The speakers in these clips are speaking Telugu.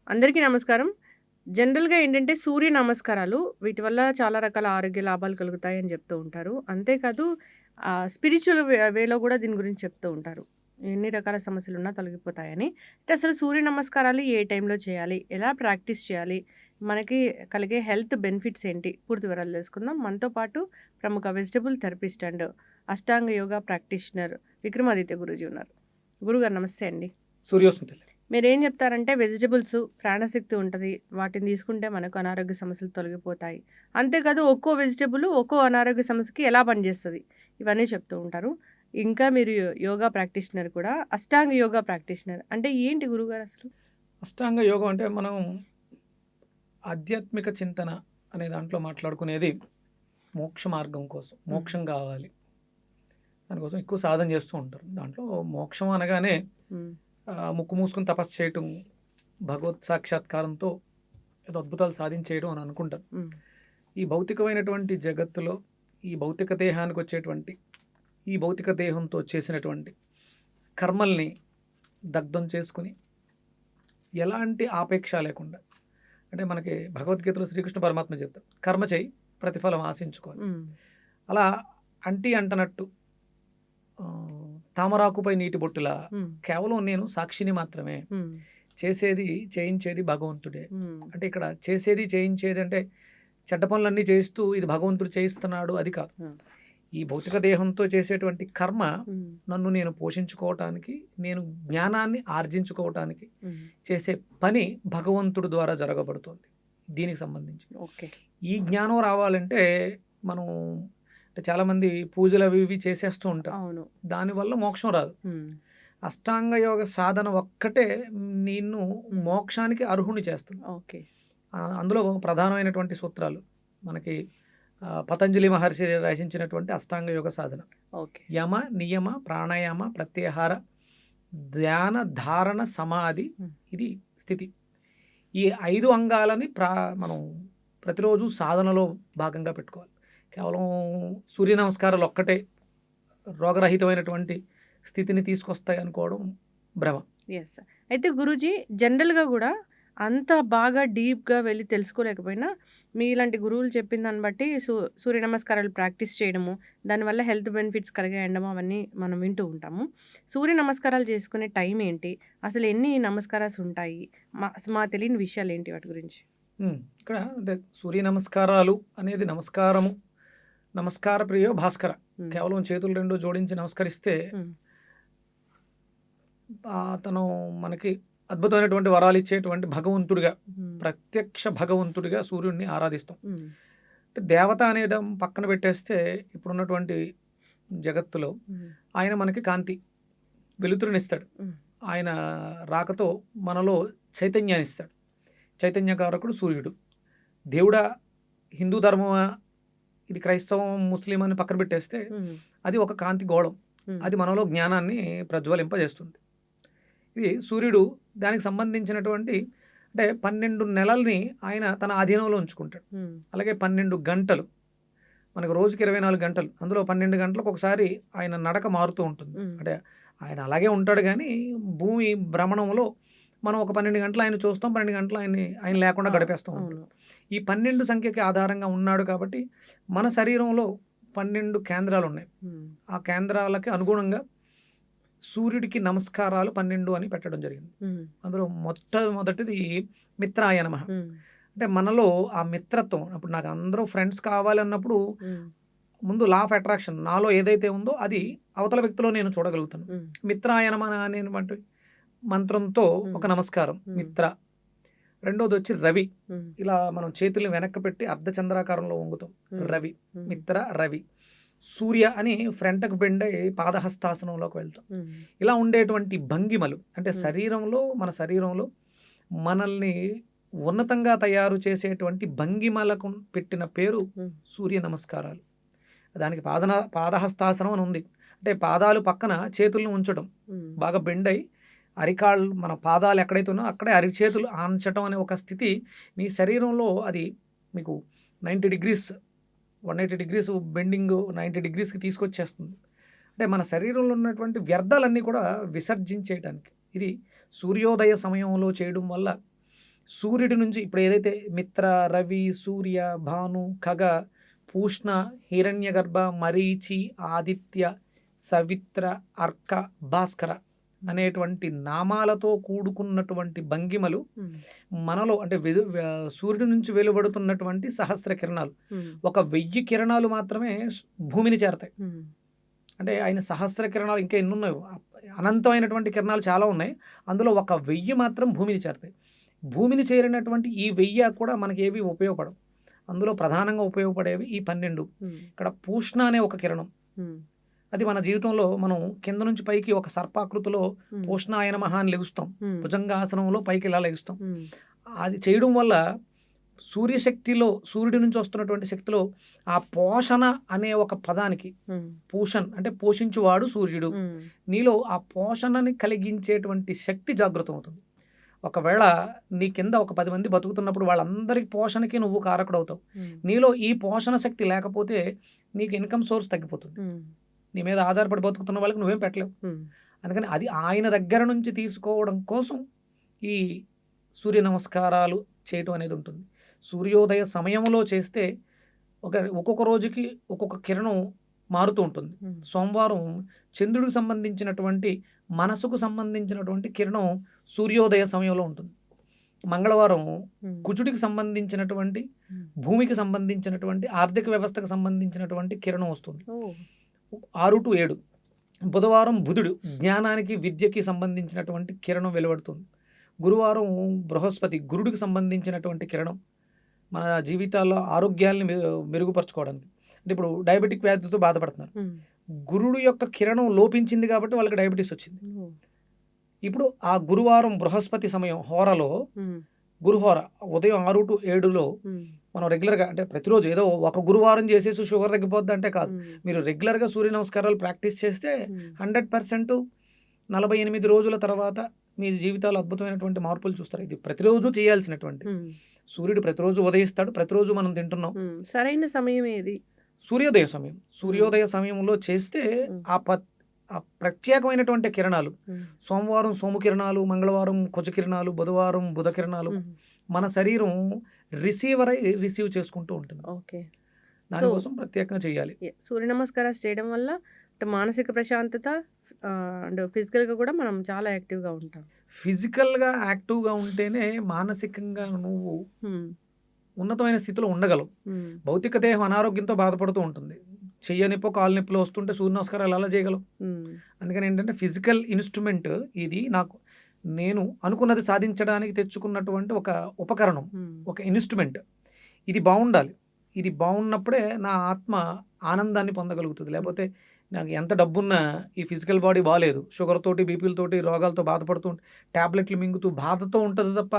అందరికీ నమస్కారం. జనరల్‌గా ఏంటంటే సూర్య నమస్కారాలు వీటి వల్ల చాలా రకాల ఆరోగ్య లాభాలు కలుగుతాయని చెప్తూ ఉంటారు. అంతేకాదు స్పిరిచ్యువల్ వేలో కూడా దీని గురించి చెప్తూ ఉంటారు. ఎన్ని రకాల సమస్యలున్నా తొలగిపోతాయని. అయితే అసలు సూర్య నమస్కారాలు ఏ టైంలో చేయాలి? ఎలా ప్రాక్టీస్ చేయాలి? మనకి కలిగే హెల్త్ బెనిఫిట్స్ ఏంటి? పూర్తి వివరాలు తెలుసుకుందాం. మనతో పాటు ప్రముఖ vegetable therapist and Ashtanga yoga practitioner Vikramaditya Guruji ఉన్నారు. గురుగారు నమస్తే అండి. సూర్యోస్మితలే. మీరేం చెప్తారంటే వెజిటబుల్స్ ప్రాణశక్తి ఉంటది. వాటిని తీసుకుంటే మనకు అనారోగ్య సమస్యలు తొలగిపోతాయి. అంతేకాదు ఒక్కో వెజిటబుల్ ఒక్కో అనారోగ్య సమస్యకి ఎలా పనిచేస్తది. ఇవన్నీ చెప్తూ ఉంటారు. ఇంకా మీరు యోగా ప్రాక్టీషనర్ కూడా. అష్టాంగ యోగా ప్రాక్టీషనర్. అంటే ఏంటి గురువుగారు అసలు? అష్టాంగ యోగం అంటే మనం ఆధ్యాత్మిక చింతన అనే దాంట్లో మాట్లాడుకునేది మోక్ష మార్గం కోసం. మోక్షం కావాలి. దానికోసం ఎక్కువ సాధన చేస్తూ ఉంటారు. దాంట్లో మోక్షం అనగానే హ్మ్. ముక్కు మూసుకొని తపస్సు చేయటం, భగవత్ సాక్షాత్కారంతో ఏదో అద్భుతాలు సాధించేయడం అని అనుకుంటారు. హ్మ్. ఈ భౌతికమైనటువంటి జగత్తులో ఈ భౌతిక దేహానికి వచ్చేటువంటి ఈ భౌతిక దేహంతో చేసినటువంటి కర్మల్ని దగ్ధం చేసుకుని ఎలాంటి ఆపేక్ష లేకుండా, అంటే మనకి భగవద్గీతలో శ్రీకృష్ణ పరమాత్మ చెప్తారు, కర్మ చేయి ప్రతిఫలం ఆశించుకోవాలి. హ్మ్. అలా అంటనట్టు తామరాకుపై నీటి బొట్టులా హ్మ్. కేవలం నేను సాక్షిని మాత్రమే, హ్మ్. చేసేది చేయించేది భగవంతుడే. హ్మ్. అంటే ఇక్కడ చేసేది చేయించేది అంటే చెడ్డ పనులన్నీ చేస్తూ ఇది భగవంతుడు చేయిస్తున్నాడు అది కాదు. హ్మ్. ఈ భౌతిక దేహంతో చేసేటువంటి కర్మ హ్మ్. నన్ను నేను పోషించుకోవటానికి, నేను జ్ఞానాన్ని ఆర్జించుకోవటానికి హ్మ్. చేసే పని భగవంతుడి ద్వారా జరగబడుతుంది. దీనికి సంబంధించి ఓకే. ఈ జ్ఞానం రావాలంటే మనం అంటే చాలామంది పూజలు అవి ఇవి చేసేస్తూ ఉంటారు. అవును. దానివల్ల మోక్షం రాదు. హ్మ్. అష్టాంగ యోగ సాధన ఒక్కటే నిన్ను మోక్షానికి అర్హుని చేస్తుంది. ఓకే. అందులో ప్రధానమైనటువంటి సూత్రాలు మనకి పతంజలి మహర్షి రచించినటువంటి అష్టాంగ యోగ సాధన. ఓకే. యమ, నియమ, ప్రాణాయామ, ప్రత్యాహార, ధ్యాన, ధారణ, సమాధి, ఇది స్థితి. ఈ 5 అంగాలని మనం ప్రతిరోజు సాధనలో భాగంగా పెట్టుకోవాలి. కేవలం సూర్య నమస్కారాలు ఒక్కటే రోగరహితమైనటువంటి స్థితిని తీసుకొస్తాయి అనుకోవడం భ్రమ. యెస్. అయితే గురూజీ జనరల్‌గా గూడా అంత బాగా డీప్‌గా వెళ్లి తెలుసుకోలేకపోయినా, మీలాంటి గురువులు చెప్పిన దాన్ని బట్టి సూర్య నమస్కారాలు ప్రాక్టీస్ చేయడము, దానివల్ల హెల్త్ బెనిఫిట్స్ కలిగాయనడం అవన్నీ మనం వింటూ ఉంటాము. సూర్య నమస్కారాలు చేసుకునే టైం ఏంటి? అసలు ఎన్ని నమస్కారాస్ ఉంటాయి? మా తెలియని విషయాలేంటి వాటి గురించి? ఇక్కడ అంటే సూర్య నమస్కారాలు అనేది నమస్కారము, నమస్కార ప్రియో భాస్కర. కేవలం చేతులు 2 జోడించి నమస్కరిస్తే అతను మనకి అద్భుతమైనటువంటి వరాలు ఇచ్చేటువంటి భగవంతుడిగా, ప్రత్యక్ష భగవంతుడిగా సూర్యుడిని ఆరాధిస్తాం. అంటే దేవత అనేడం పక్కన పెట్టేస్తే ఇప్పుడున్నటువంటి జగత్తులో ఆయన మనకి కాంతి, వెలుతురునిస్తాడు. ఆయన రాకతో మనలో చైతన్యాన్ని ఇస్తాడు. చైతన్యకారకుడు సూర్యుడు. దేవుడా, హిందూ ధర్మమా, ఇది క్రైస్తవం, ముస్లిం అని పక్కన పెట్టేస్తే అది ఒక కాంతి గోళం. అది మనలో జ్ఞానాన్ని ప్రజ్వలింపజేస్తుంది. ఇది సూర్యుడు. దానికి సంబంధించినటువంటి అంటే 12 నెలల్ని ఆయన తన ఆధీనంలో ఉంచుకుంటాడు. అలాగే 12 గంటలు, మనకు రోజుకి 24 గంటలు, అందులో 12 గంటలకు ఒకసారి ఆయన నడక మారుతూ ఉంటుంది. అంటే ఆయన అలాగే ఉంటాడు కానీ భూమి భ్రమణంలో మనం ఒక 12 గంటలు ఆయన చూస్తాం, 12 గంటలు ఆయన లేకుండా గడిపేస్తూ ఉంటాం. ఈ 12 సంఖ్యకి ఆధారంగా ఉన్నాడు కాబట్టి మన శరీరంలో 12 కేంద్రాలు ఉన్నాయి. ఆ కేంద్రాలకి అనుగుణంగా సూర్యుడికి నమస్కారాలు 12 అని పెట్టడం జరిగింది. అందులో మొట్టమొదటిది మిత్రాయ నమః. అంటే మనలో ఆ మిత్రత్వం, ఇప్పుడు నాకు అందరూ ఫ్రెండ్స్ కావాలన్నప్పుడు ముందు లా ఆఫ్ అట్రాక్షన్ నాలో ఏదైతే ఉందో అది అవతల వ్యక్తిలో నేను చూడగలుగుతాను. మిత్రాయ నమః అనేటువంటి మంత్రంతో ఒక నమస్కారం మిత్ర. రెండోది వచ్చి రవి. ఇలా మనం చేతుల్ని వెనక్కి పెట్టి అర్ధచంద్రాకారంలో వంగుతాం. రవి, మిత్ర, రవి. సూర్య అని ఫ్రంట్కు బెండ్ అయి పాదహస్తాసనంలోకి వెళ్తాం. ఇలా ఉండేటువంటి భంగిమలు అంటే మన శరీరంలో మనల్ని ఉన్నతంగా తయారు చేసేటువంటి భంగిమలకు పెట్టిన పేరు సూర్య నమస్కారాలు. దానికి పాదహస్తాసనం అని ఉంది. అంటే పాదాలు పక్కన చేతుల్ని ఉంచడం, బాగా బెండ్ అయి అరికాళ్ళు, మన పాదాలు ఎక్కడైతే ఉన్నో అక్కడే అరిచేతులు ఆంచటం అనే ఒక స్థితి మీ శరీరంలో అది మీకు 90 డిగ్రీస్ 180 డిగ్రీస్ బెండింగ్ 90 డిగ్రీస్కి తీసుకొచ్చేస్తుంది. అంటే మన శరీరంలో ఉన్నటువంటి వ్యర్థాలన్నీ కూడా విసర్జించేయటానికి ఇది సూర్యోదయ సమయంలో చేయడం వల్ల సూర్యుడి నుంచి ఇప్పుడు ఏదైతే మిత్ర, రవి, సూర్య, భాను, ఖగ, పూష్ణ, హిరణ్యగర్భ, మరీచి, ఆదిత్య, సవిత్ర, అర్క, భాస్కర అనేటువంటి నామాలతో కూడుకున్నటువంటి భంగిమలు మనలో అంటే సూర్యుడి నుంచి వెలువడుతున్నటువంటి సహస్ర కిరణాలు. ఒక 1000 కిరణాలు మాత్రమే భూమిని చేరతాయి. అంటే ఆయన సహస్ర కిరణాలు ఇంకా ఎన్ని ఉన్నాయో, అనంతమైనటువంటి కిరణాలు చాలా ఉన్నాయి. అందులో ఒక 1000 మాత్రం భూమిని చేరతాయి. భూమిని చేరినటువంటి ఈ 1000 కూడా మనకి ఏవి ఉపయోగపడవు. అందులో ప్రధానంగా ఉపయోగపడేవి ఈ 12. ఇక్కడ పూష్ణ అనే ఒక కిరణం, అది మన జీవితంలో మనం కింద నుంచి పైకి ఒక సర్పాకృతిలో పూష్ణాయ నమః అని లెగుస్తాం. భుజంగాసనంలో పైకి ఇలా లెగుస్తాం. అది చేయడం వల్ల సూర్యశక్తిలో, సూర్యుడి నుంచి వస్తున్నటువంటి శక్తిలో ఆ పోషణ అనే ఒక పదానికి, పూషన్ అంటే పోషించువాడు సూర్యుడు, నీలో ఆ పోషణని కలిగించేటువంటి శక్తి జాగృతం అవుతుంది. ఒకవేళ నీ కింద ఒక 10 మంది బతుకుతున్నప్పుడు వాళ్ళందరికీ పోషణకి నువ్వు కారకుడు అవుతావు. నీలో ఈ పోషణ శక్తి లేకపోతే నీకు ఇన్కమ్ సోర్స్ తగ్గిపోతుంది. నీ మీద ఆధారపడి బతుకుతున్న వాళ్ళకి నువ్వేం పెట్టలేవు. అందుకని అది ఆయన దగ్గర నుంచి తీసుకోవడం కోసం ఈ సూర్య నమస్కారాలు చేయటం అనేది ఉంటుంది. సూర్యోదయ సమయంలో చేస్తే ఒక్కొక్క రోజుకి ఒక్కొక్క కిరణం మారుతూ ఉంటుంది. సోమవారం చంద్రుడికి సంబంధించినటువంటి, మనసుకు సంబంధించినటువంటి కిరణం సూర్యోదయ సమయంలో ఉంటుంది. మంగళవారం కుజుడికి సంబంధించినటువంటి, భూమికి సంబంధించినటువంటి, ఆర్థిక వ్యవస్థకు సంబంధించినటువంటి కిరణం వస్తుంది 6 to 7. బుధవారం బుధుడు జ్ఞానానికి, విద్యకి సంబంధించినటువంటి కిరణం వెలువడుతుంది. గురువారం బృహస్పతి గురుడికి సంబంధించినటువంటి కిరణం మన జీవితాల్లో ఆరోగ్యాన్ని మెరుగుపరచుకోవడానికి. అంటే ఇప్పుడు డయాబెటిక్ వ్యాధితో బాధపడుతున్నారు, గురుడు యొక్క కిరణం లోపించింది కాబట్టి వాళ్ళకి డయాబెటీస్ వచ్చింది. ఇప్పుడు ఆ గురువారం బృహస్పతి సమయం హోరలో, గురుహోర ఉదయం 6 to 7లో మనం రెగ్యులర్గా, అంటే ప్రతిరోజు ఏదో ఒక గురువారం చేసేసి షుగర్ తగ్గిపోద్ది అంటే కాదు. మీరు రెగ్యులర్గా సూర్య నమస్కారాలు ప్రాక్టీస్ చేస్తే 100% 48 రోజుల తర్వాత మీ జీవితాలు అద్భుతమైనటువంటి మార్పులు చూస్తారు. ఇది ప్రతిరోజు చేయాల్సినటువంటి. సూర్యుడు ప్రతిరోజు ఉదయిస్తాడు, ప్రతిరోజు మనం తింటున్నాం. సరైన సమయం ఏది? సూర్యోదయ సమయం. సూర్యోదయ సమయంలో చేస్తే ఆ ప్రత్యేకమైనటువంటి కిరణాలు, సోమవారం సోము కిరణాలు, మంగళవారం కుజ కిరణాలు, బుధవారం బుధ కిరణాలు మన శరీరం రిసీవ్ చేసుకుంటూ ఉంటుంది. ఓకే, దానికోసం ప్రత్యేకంగా చేయాలి. సూర్య నమస్కారాలు చేయడం వల్ల మానసిక ప్రశాంతత అండ్ ఫిజికల్గా కూడా మనం చాలా యాక్టివ్గా ఉంటాం. ఫిజికల్గా యాక్టివ్గా ఉంటేనే మానసికంగా నువ్వు ఉన్నతమైన స్థితిలో ఉండగలవు. భౌతిక దేహం అనారోగ్యంతో బాధపడుతూ ఉంటుంది. చెయ్య నొప్పో కాలు నొప్పులు వస్తుంటే సూర్య నమస్కారాలు ఎలా చేయగలవు? అందుకని ఏంటంటే ఫిజికల్ ఇన్స్ట్రుమెంట్ ఇది. నేను అనుకున్నది సాధించడానికి తెచ్చుకున్నటువంటి ఒక ఉపకరణం, ఒక ఇన్స్ట్రుమెంట్. ఇది బాగుండాలి. ఇది బాగున్నప్పుడే నా ఆత్మ ఆనందాన్ని పొందగలుగుతుంది. లేకపోతే నాకు ఎంత డబ్బున్నా ఈ ఫిజికల్ బాడీ బాగాలేదు, షుగర్ తోటి, బీపీలతోటి, రోగాలతో బాధపడుతూ ట్యాబ్లెట్లు మింగుతూ బాధతో ఉంటుంది తప్ప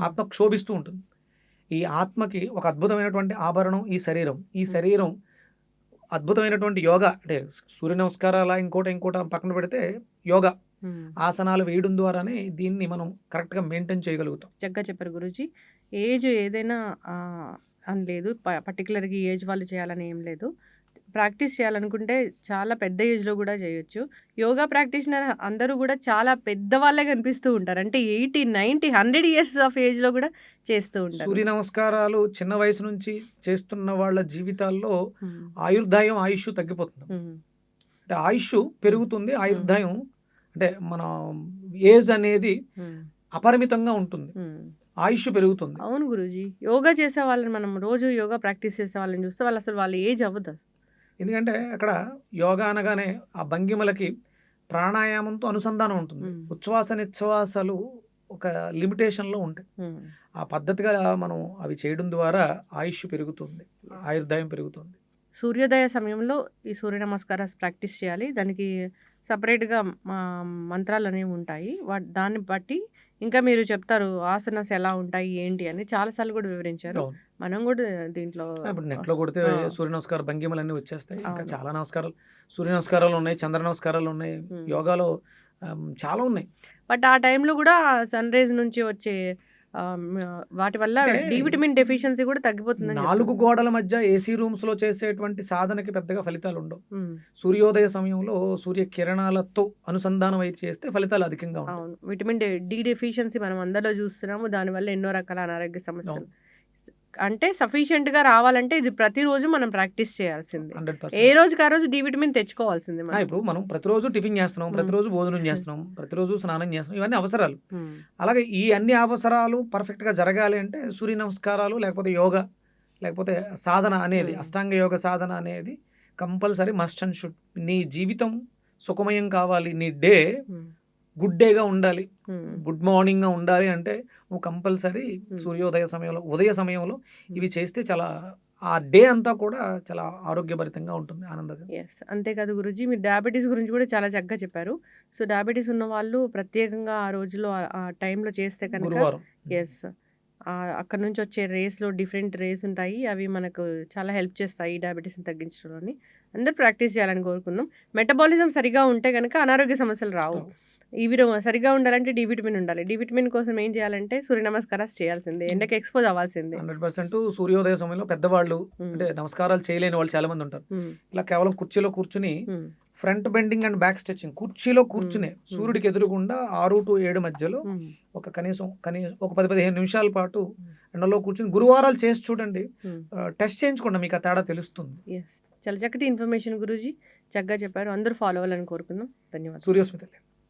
ఆత్మ క్షోభిస్తూ ఉంటుంది. ఈ ఆత్మకి ఒక అద్భుతమైనటువంటి ఆభరణం ఈ శరీరం. ఈ శరీరం అద్భుతమైనటువంటి యోగా, అంటే సూర్య నమస్కారాల ఇంకోటి పక్కన పెడితే యోగా ఆసనాలు వేయడం ద్వారానే దీన్ని మనం కరెక్ట్గా మెయింటైన్ చేయగలుగుతాం. చక్కగా చెప్పారు గురూజీ. ఏజ్ ఏదైనా అని లేదు, పర్టికులర్గా ఏజ్ వాళ్ళు చేయాలని ఏం లేదు. ప్రాక్టీస్ చేయాలనుకుంటే చాలా పెద్ద ఏజ్లో కూడా చేయొచ్చు. యోగా ప్రాక్టీషనర్ అందరూ కూడా చాలా పెద్దవాళ్ళే కనిపిస్తూ ఉంటారు. అంటే 80, 90, 100 years ఆఫ్ ఏజ్లో కూడా చేస్తూ ఉంటారు. సూర్య నమస్కారాలు చిన్న వయసు నుంచి చేస్తున్న వాళ్ళ జీవితాల్లో ఆయుర్దాయం, ఆయుష్ తగ్గిపోతుంది. అంటే ఆయుష్ పెరుగుతుంది, ఆయుర్దాయం అంటే మన ఏజ్ అనేది అపరిమితంగా ఉంటుంది, ఆయుష్ పెరుగుతుంది. అవును గురూజీ, యోగా చేసే వాళ్ళని మనం రోజు యోగా ప్రాక్టీస్ చేసే వాళ్ళని చూస్తే వాళ్ళ ఏజ్ అవ్వదు. ఎందుకంటే అక్కడ యోగా అనగానే ఆ భంగిమలకి ప్రాణాయామంతో అనుసంధానం ఉంటుంది. ఉచ్ఛ్వాస నిశ్వాసాలు ఒక లిమిటేషన్లో ఉంటాయి. ఆ పద్ధతిగా మనం అవి చేయడం ద్వారా ఆయుష్ పెరుగుతుంది, ఆయుర్దాయం పెరుగుతుంది. సూర్యోదయ సమయంలో ఈ సూర్య నమస్కారాలు ప్రాక్టీస్ చేయాలి. దానికి సపరేట్గా మంత్రాలు అనేవి ఉంటాయి. దాన్ని బట్టి ఇంకా మీరు చెప్తారు ఆసనాస్ ఎలా ఉంటాయి ఏంటి అని చాలాసార్లు కూడా వివరించారు. మనం కూడా దీంట్లో ఇప్పుడు నెట్లో కొడితే సూర్య నమస్కార భంగిమలన్నీ వచ్చేస్తాయి. ఇంకా చాలా నమస్కారాలు, సూర్య నమస్కారాలు ఉన్నాయి, చంద్ర నమస్కారాలు ఉన్నాయి, యోగాలో చాలా ఉన్నాయి. బట్ ఆ టైంలో కూడా సన్ రైజ్ నుంచి వచ్చే వాటి వల్ల అంటే డి విటమిన్ డెఫిషియన్సీ కూడా తగ్గిపోతుందని 4 చెప్తున్నారు. గోడల మధ్య ఏసీ రూమ్స్‌లో చేసేటువంటి సాధనకి పెద్దగా ఫలితాలుండవు. హ్మ్. సూర్యోదయ సమయంలో సూర్య కిరణాలతో అనుసంధానం అయితే చేస్తే ఫలితాలు అధికంగా ఉంటాయి. అవును. విటమిన్ డి డెఫిషియన్సీ మనం అందరిలో చూస్తున్నాము. దానివల్ల ఎన్నో రకాల అనారోగ్య సమస్యలు. అవును. అంటే సఫిషియెంట్‌గా రావాలంటే ఇది ప్రతిరోజు మనం ప్రాక్టీస్ చేయాల్సిందే. 100%. ఏ రోజుకి ఆ రోజు డి విటమిన్ తెచ్చుకోవాల్సిందే మనం. ఇప్పుడు మనం ప్రతిరోజు టిఫిన్ చేస్తున్నాం, హ్మ్. ప్రతిరోజు భోజనం చేస్తున్నాం, ప్రతిరోజు స్నానం చేస్తున్నాం. ఇవన్నీ అవసరాలు. హ్మ్. అలాగే ఈ అన్ని అవసరాలు పర్ఫెక్ట్‌గా జరగాలి అంటే సూర్య నమస్కారాలు, లేకపోతే యోగా, లేకపోతే సాధన అనేది అష్టాంగ యోగ సాధన అనేది కంపల్సరీ మస్ట్ అండ్ షుడ్. నీ జీవితం సుఖమయం కావాలి, నీ డే హ్మ్. గుడ్ డేగా ఉండాలి, హ్మ్. గుడ్ మార్నింగ్‌గా ఉండాలి అంటే నువ్వు కంపల్సరీ సూర్యోదయ సమయంలో, ఉదయ సమయంలో ఇవి చేస్తే చాలా ఆ డే అంతా కూడా చాలా ఆరోగ్యభరితంగా ఉంటుంది, ఆనందంగా. యెస్. అంతేకాదు గురూజీ మీరు డయాబెటిస్ గురించి కూడా చాలా చక్కగా చెప్పారు. సో, డయాబెటిస్ ఉన్నవాళ్ళు ప్రత్యేకంగా ఆ రోజుల్లో ఆ టైంలో చేస్తే కనుక గురువారం. యెస్. అక్కడి నుంచి వచ్చే రేస్‌లో డిఫరెంట్ రేస్ ఉంటాయి. అవి మనకు చాలా హెల్ప్ చేస్తాయి ఈ డయాబెటిస్‌ని తగ్గించడంలోని. అందరూ ప్రాక్టీస్ చేయాలని కోరుకుందాం. మెటబాలిజం సరిగ్గా ఉంటే గనక అనారోగ్య సమస్యలు రావు. ఇవి సరిగ్గా ఉండాలంటే డి విటమిన్ ఉండాలి. డి విటమిన్ కోసం ఏం చేయాలంటే సూర్య నమస్కారాలు చేయాల్సిందే. ఎండకి ఎక్స్‌పోజ్ అవ్వాల్సిందే. 100% సూర్యోదయ సమయంలో పెద్దవాళ్ళు అంటే నమస్కారాలు చేయలేని వాళ్ళు చాలా మంది ఉంటారు. ఇలా కేవలం కుర్చీలో కూర్చుని front bending and back stretching కుర్చీలో కూర్చునే సూర్యుడికి ఎదురుగుండా 6 to 7 మధ్యలో ఒక కనీసం ఒక 10-15 నిమిషాల పాటు ఎండలో కూర్చుని గురువారాలు చేసి చూడండి. టెస్ట్ చేయించుకోండి, మీకు ఆ తేడా తెలుస్తుంది. యెస్. చాలా చక్కటి ఇన్ఫర్మేషన్ గురూజీ. చక్కగా చెప్పారు. అందరూ ఫాలో అవ్వాలని కోరుకుందాం. ధన్యవాదాలు. సూర్యోస్మితలే.